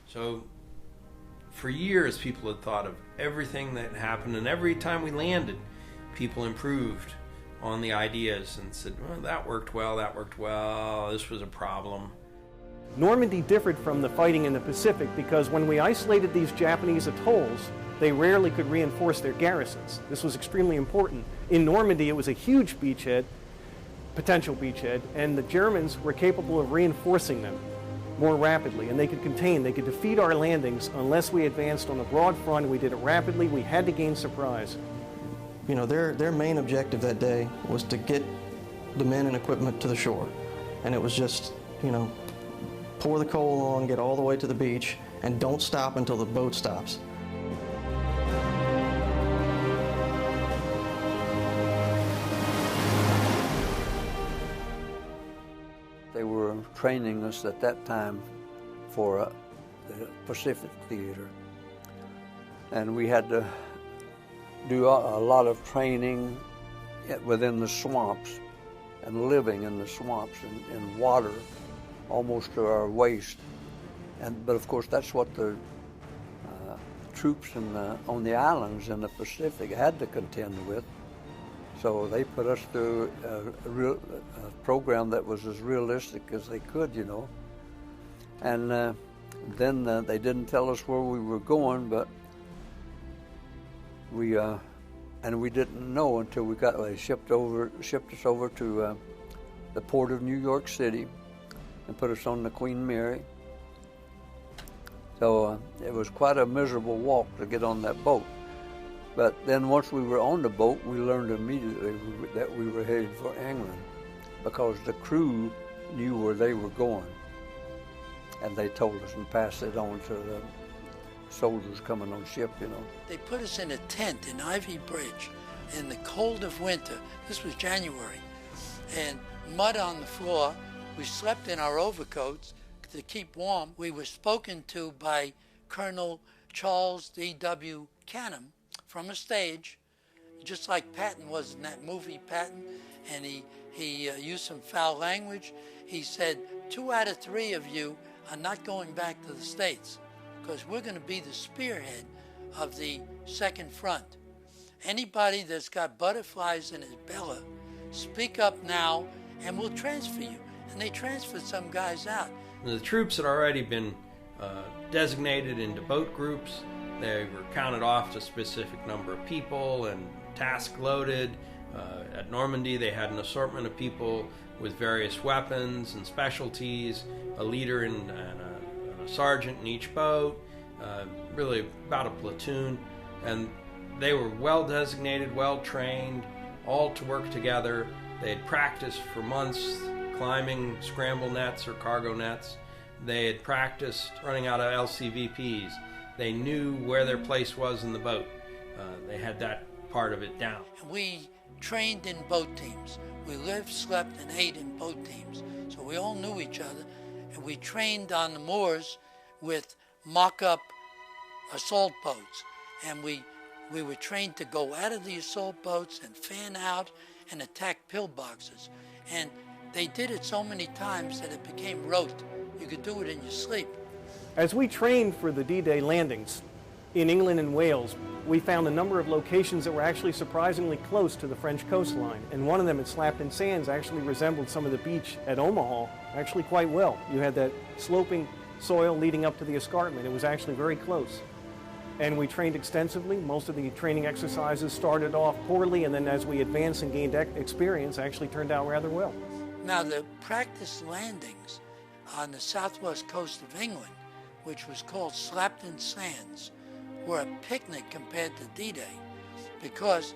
So for years, people had thought of everything that happened, and every time we landed, people improved on the ideas and said, well, that worked well, this was a problem. Normandy differed from the fighting in the Pacific because when we isolated these Japanese atolls, they rarely could reinforce their garrisons. This was extremely important. In Normandy, it was a huge beachhead, potential beachhead, and the Germans were capable of reinforcing them more rapidly, and they could defeat our landings unless we advanced on a broad front. We did it rapidly. We had to gain surprise. You know, their main objective that day was to get the men and equipment to the shore, and it was just, you know, pour the coal on, get all the way to the beach, and don't stop until the boat stops. They were training us at that time for the Pacific Theater, and we had to do a lot of training within the swamps and living in the swamps in water almost to our waist. But of course that's what the troops on the islands in the Pacific had to contend with. So they put us through a program that was as realistic as they could, you know. And then they didn't tell us where we were going, but we didn't know until they shipped us over to the port of New York City and put us on the Queen Mary. So it was quite a miserable walk to get on that boat. But then once we were on the boat, we learned immediately that we were headed for England because the crew knew where they were going. And they told us and passed it on to the soldiers coming on ship, you know. They put us in a tent in Ivy Bridge in the cold of winter. This was January. And mud on the floor. We slept in our overcoats to keep warm. We were spoken to by Colonel Charles D.W. Canham from a stage, just like Patton was in that movie, Patton, and he used some foul language. He said, 2 out of 3 of you are not going back to the States because we're going to be the spearhead of the second front. Anybody that's got butterflies in his belly, speak up now and we'll transfer you. And they transferred some guys out. The troops had already been designated into boat groups. They were counted off to a specific number of people and task loaded. At Normandy, they had an assortment of people with various weapons and specialties, a leader and a sergeant in each boat, really about a platoon. And they were well designated, well trained, all to work together. They had practiced for months climbing scramble nets or cargo nets. They had practiced running out of LCVPs. They knew where their place was in the boat. They had that part of it down. We trained in boat teams. We lived, slept, and ate in boat teams. So we all knew each other. And we trained on the moors with mock-up assault boats. And we were trained to go out of the assault boats and fan out and attack pillboxes. And they did it so many times that it became rote. You could do it in your sleep. As we trained for the D-Day landings in England and Wales, we found a number of locations that were actually surprisingly close to the French coastline. And one of them at Slapton Sands actually resembled some of the beach at Omaha actually quite well. You had that sloping soil leading up to the escarpment. It was actually very close. And we trained extensively. Most of the training exercises started off poorly, and then as we advanced and gained experience, actually turned out rather well. Now, the practice landings on the southwest coast of England, which was called Slapton Sands, were a picnic compared to D-Day because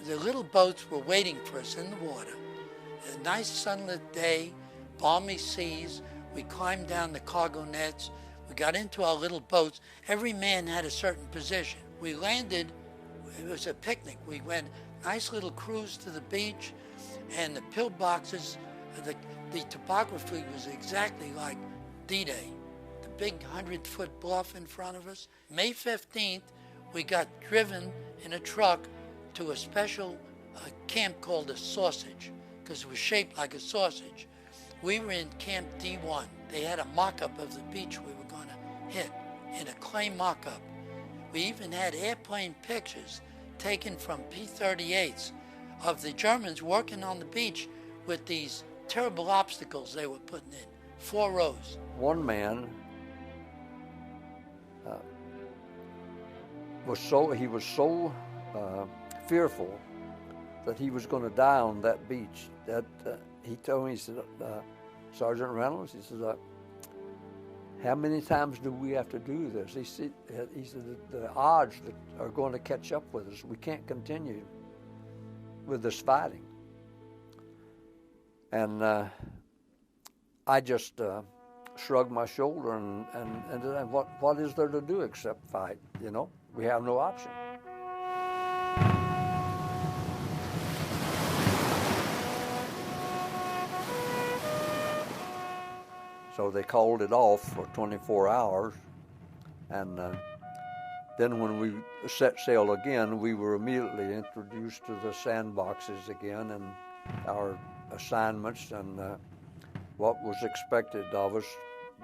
the little boats were waiting for us in the water. A nice sunlit day, balmy seas. We climbed down the cargo nets. We got into our little boats. Every man had a certain position. We landed. It was a picnic. We went nice little cruise to the beach, and the pillboxes, the topography was exactly like D-Day. The big 100-foot bluff in front of us. May 15th, we got driven in a truck to a special camp called a sausage, because it was shaped like a sausage. We were in Camp D1. They had a mock-up of the beach we were going to hit. in a clay mock-up. We even had airplane pictures taken from P-38s of the Germans working on the beach with these terrible obstacles they were putting in, 4 rows. One man was so fearful that he was going to die on that beach that he told me, he said, Sergeant Reynolds, he said, how many times do we have to do this? He said the odds that are going to catch up with us, we can't continue with this fighting. And I just shrugged my shoulder and what is there to do except fight? You know, we have no option. So they called it off for 24 hours, and then when we set sail again, we were immediately introduced to the sandboxes again and our assignments and what was expected of us,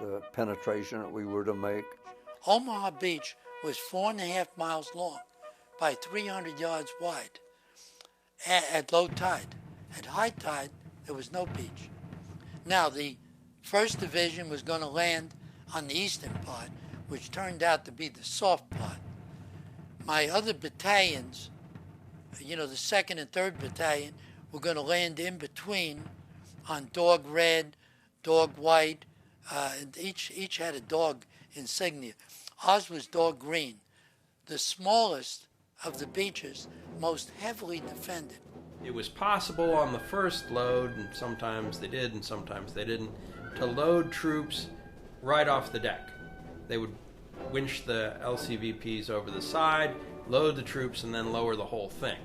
the penetration that we were to make. Omaha Beach was 4.5 miles long by 300 yards wide at low tide. At high tide, there was no beach. Now, the 1st Division was going to land on the eastern part, which turned out to be the soft part. My other battalions, you know, the 2nd and 3rd Battalion, were going to land in between on dog red, dog white, and each had a dog insignia. Ours was dog green, the smallest of the beaches, most heavily defended. It was possible on the first load, and sometimes they did and sometimes they didn't, to load troops right off the deck. They would winch the LCVPs over the side, load the troops, and then lower the whole thing.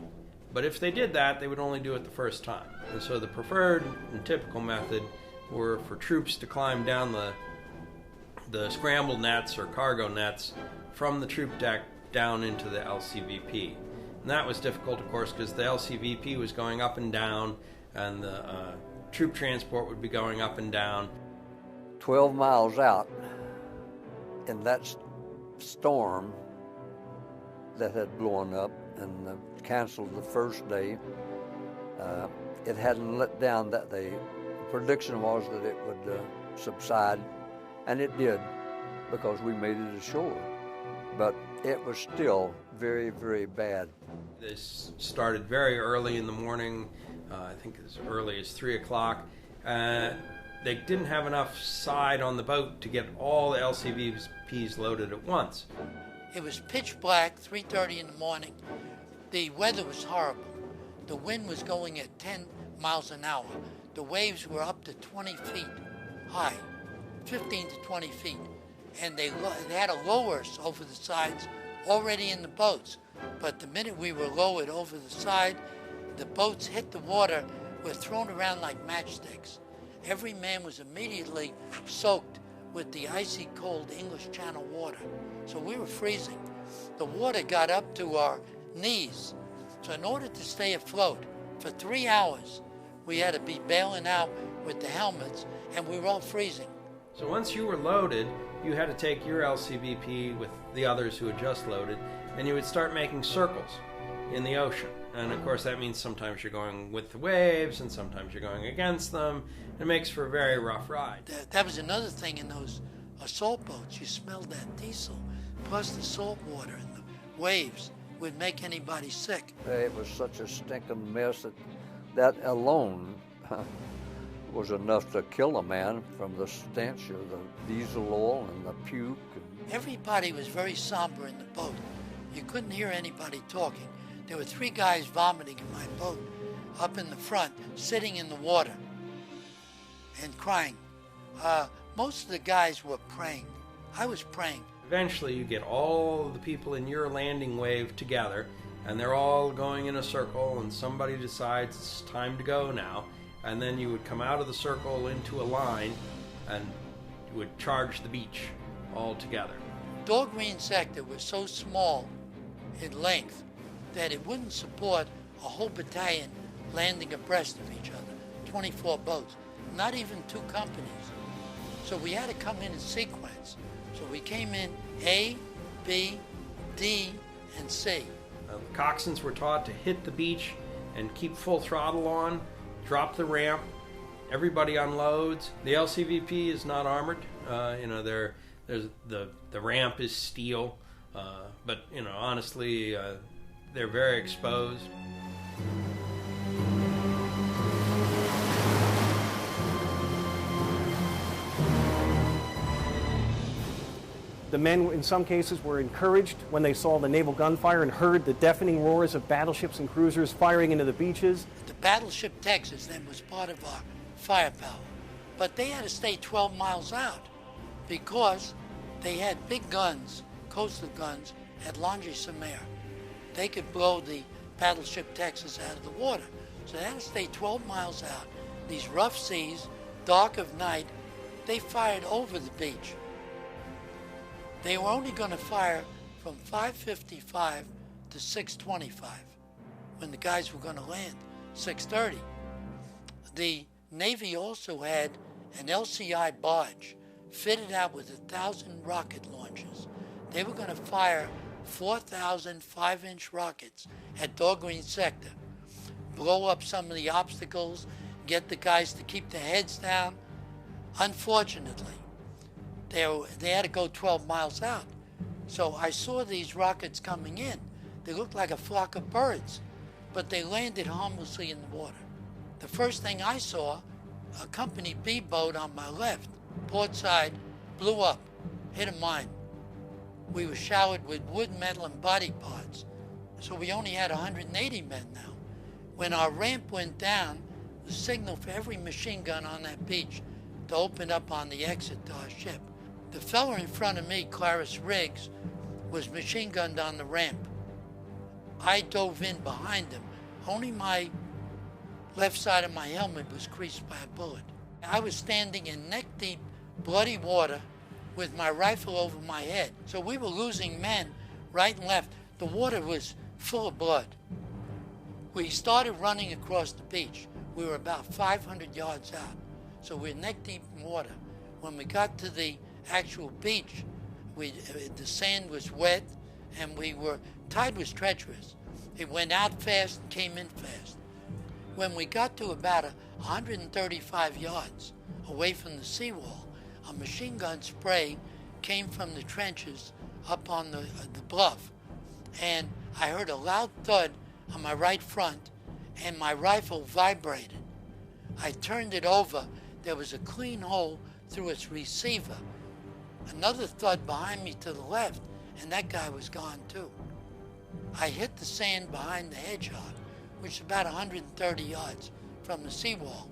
But if they did that, they would only do it the first time. And so the preferred and typical method were for troops to climb down the scramble nets or cargo nets from the troop deck down into the LCVP. And that was difficult, of course, because the LCVP was going up and down, and the troop transport would be going up and down. 12 miles out in that storm that had blown up and canceled the first day, it hadn't let down that day. The prediction was that it would subside, and it did because we made it ashore. But it was still very, very bad. This started very early in the morning, I think as early as 3 o'clock. They didn't have enough side on the boat to get all the LCVPs loaded at once. It was pitch black, 3:30 in the morning. The weather was horrible. The wind was going at 10 miles an hour. The waves were up to 20 feet high, 15 to 20 feet. And they had to lower us over the sides already in the boats. But the minute we were lowered over the side, the boats hit the water, were thrown around like matchsticks. Every man was immediately soaked with the icy cold English Channel water. So we were freezing. The water got up to our knees. So in order to stay afloat for 3 hours, we had to be bailing out with the helmets, and we were all freezing. So once you were loaded, you had to take your LCVP with the others who had just loaded, and you would start making circles in the ocean. And of course that means sometimes you're going with the waves and sometimes you're going against them. It makes for a very rough ride. That was another thing in those assault boats. You smelled that diesel, plus the salt water and the waves would make anybody sick. It was such a stinking mess that alone was enough to kill a man, from the stench of the diesel oil and the puke. Everybody was very somber in the boat. You couldn't hear anybody talking. There were 3 guys vomiting in my boat up in the front, sitting in the water and crying. Most of the guys were praying. I was praying. Eventually you get all of the people in your landing wave together, and they're all going in a circle, and somebody decides it's time to go now. And then you would come out of the circle into a line, and you would charge the beach all together. Dog Green sector was so small in length that it wouldn't support a whole battalion landing abreast of each other, 24 boats, not even 2 companies. So we had to come in sequence. So we came in A, B, D, and C. The coxswains were taught to hit the beach and keep full throttle on, drop the ramp. Everybody unloads. The LCVP is not armored. The ramp is steel, but honestly, they're very exposed. The men, in some cases, were encouraged when they saw the naval gunfire and heard the deafening roars of battleships and cruisers firing into the beaches. The battleship Texas then was part of our firepower, but they had to stay 12 miles out because they had big guns, coastal guns, at Longy-sur-Mer. They could blow the battleship Texas out of the water. So they had to stay 12 miles out. These rough seas, dark of night, they fired over the beach. They were only going to fire from 5:55 to 6:25 when the guys were going to land, 6:30. The Navy also had an LCI barge fitted out with 1,000 rocket launchers. They were going to fire 4,000 5-inch rockets at Dog Green Sector, blow up some of the obstacles, get the guys to keep their heads down. Unfortunately, they had to go 12 miles out. So I saw these rockets coming in. They looked like a flock of birds, but they landed harmlessly in the water. The first thing I saw, a Company B boat on my left, port side, blew up, hit a mine. We were showered with wood, metal, and body parts. So we only had 180 men now. When our ramp went down, the signal for every machine gun on that beach to open up on the exit to our ship. The fellow in front of me, Clarice Riggs, was machine gunned on the ramp. I dove in behind him. Only my left side of my helmet was creased by a bullet. I was standing in neck-deep, bloody water with my rifle over my head. So we were losing men right and left. The water was full of blood. We started running across the beach. We were about 500 yards out. So we're neck-deep in water. When we got to the actual beach, the sand was wet and tide was treacherous. It went out fast and came in fast. When we got to about 135 yards away from the seawall, a machine gun spray came from the trenches up on the bluff, and I heard a loud thud on my right front, and my rifle vibrated. I turned it over. There was a clean hole through its receiver. Another thud behind me to the left, and that guy was gone too. I hit the sand behind the hedgehog, which is about 130 yards from the seawall.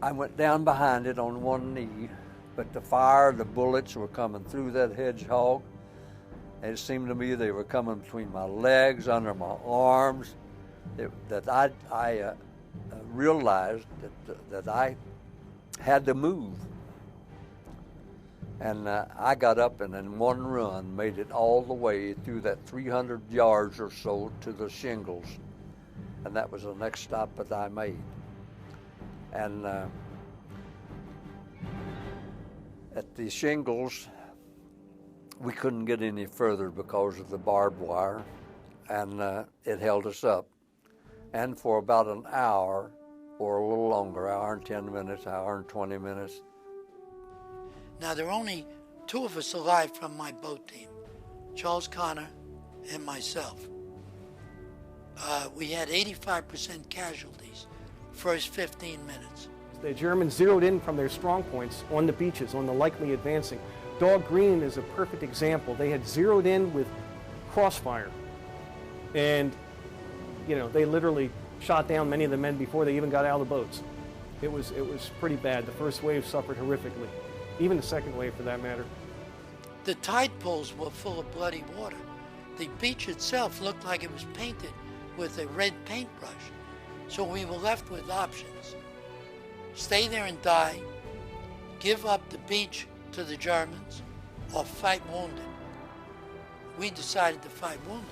I went down behind it on one knee, but the bullets were coming through that hedgehog. And it seemed to me they were coming between my legs, under my arms, that I realized that I had to move. And I got up and in one run made it all the way through that 300 yards or so to the shingles. And that was the next stop that I made. And at the shingles, we couldn't get any further because of the barbed wire, and it held us up. And for about an hour, or a little longer, hour and 10 minutes, hour and 20 minutes. Now, there are only two of us alive from my boat team, Charles Connor and myself. We had 85% casualties first 15 minutes. The Germans zeroed in from their strong points on the beaches, on the likely advancing. Dog Green is a perfect example. They had zeroed in with crossfire, and they literally shot down many of the men before they even got out of the boats. It was pretty bad. The first wave suffered horrifically, even the second wave for that matter. The tide pools were full of bloody water. The beach itself looked like it was painted with a red paintbrush. So we were left with options. Stay there and die, give up the beach to the Germans, or fight wounded. We decided to fight wounded.